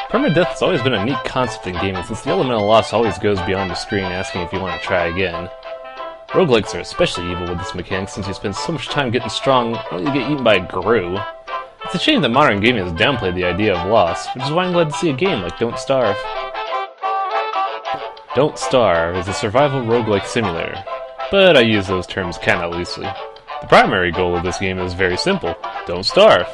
Permadeath has always been a neat concept in gaming since the elemental loss always goes beyond the screen asking if you want to try again. Roguelikes are especially evil with this mechanic since you spend so much time getting strong only to get eaten by a Gru. It's a shame that modern gaming has downplayed the idea of loss, which is why I'm glad to see a game like Don't Starve. Don't Starve is a survival roguelike simulator, but I use those terms kinda loosely. The primary goal of this game is very simple: don't starve.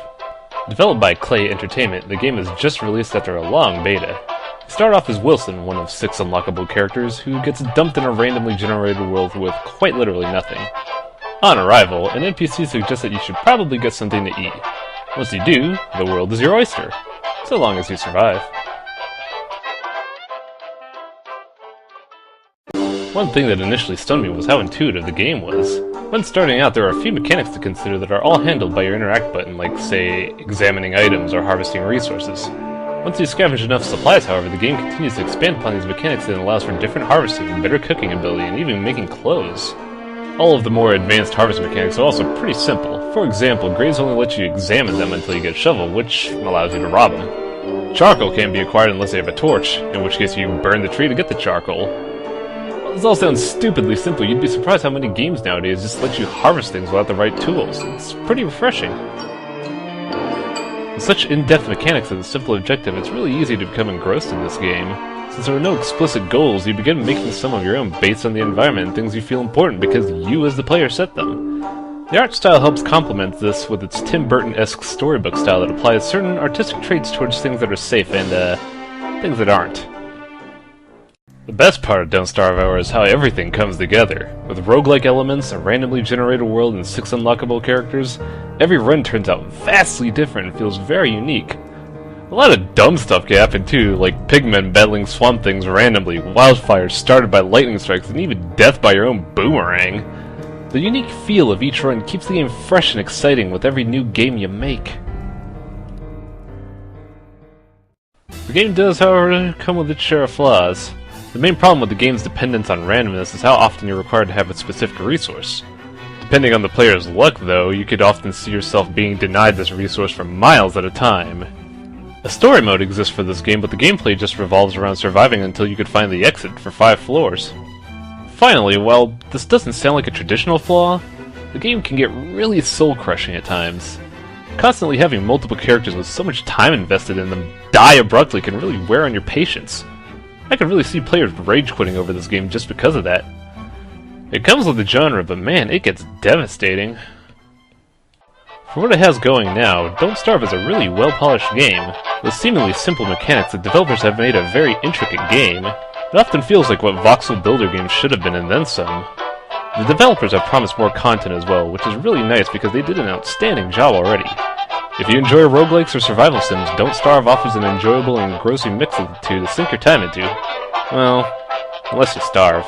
Developed by Klei Entertainment, the game is just released after a long beta. You start off as Wilson, one of 6 unlockable characters, who gets dumped in a randomly generated world with quite literally nothing. On arrival, an NPC suggests that you should probably get something to eat. Once you do, the world is your oyster, so long as you survive. One thing that initially stunned me was how intuitive the game was. When starting out, there are a few mechanics to consider that are all handled by your interact button, like, say, examining items or harvesting resources. Once you scavenge enough supplies, however, the game continues to expand upon these mechanics and allows for different harvesting, better cooking ability, and even making clothes. All of the more advanced harvest mechanics are also pretty simple. For example, graves only let you examine them until you get a shovel, which allows you to rob them. Charcoal can't be acquired unless you have a torch, in which case you burn the tree to get the charcoal. This all sounds stupidly simple. You'd be surprised how many games nowadays just let you harvest things without the right tools. It's pretty refreshing. With such in-depth mechanics and a simple objective, it's really easy to become engrossed in this game. Since there are no explicit goals, you begin making some of your own based on the environment and things you feel important because you as the player set them. The art style helps complement this with its Tim Burton-esque storybook style that applies certain artistic traits towards things that are safe and, things that aren't. The best part of Don't Starve, however, is how everything comes together. With roguelike elements, a randomly generated world, and 6 unlockable characters, every run turns out vastly different and feels very unique. A lot of dumb stuff can happen too, like pigmen battling swamp things randomly, wildfires started by lightning strikes, and even death by your own boomerang. The unique feel of each run keeps the game fresh and exciting with every new game you make. The game does, however, come with its share of flaws. The main problem with the game's dependence on randomness is how often you're required to have a specific resource. Depending on the player's luck, though, you could often see yourself being denied this resource for miles at a time. A story mode exists for this game, but the gameplay just revolves around surviving until you could find the exit for 5 floors. Finally, while this doesn't sound like a traditional flaw, the game can get really soul-crushing at times. Constantly having multiple characters with so much time invested in them die abruptly can really wear on your patience. I could really see players rage quitting over this game just because of that. It comes with the genre, but man, it gets devastating. For what it has going now, Don't Starve is a really well-polished game. With seemingly simple mechanics, the developers have made a very intricate game. It often feels like what voxel builder games should have been and then some. The developers have promised more content as well, which is really nice because they did an outstanding job already. If you enjoy roguelikes or survival sims, Don't Starve offers an enjoyable and engrossing mix of the two to sink your time into. Well, unless you starve.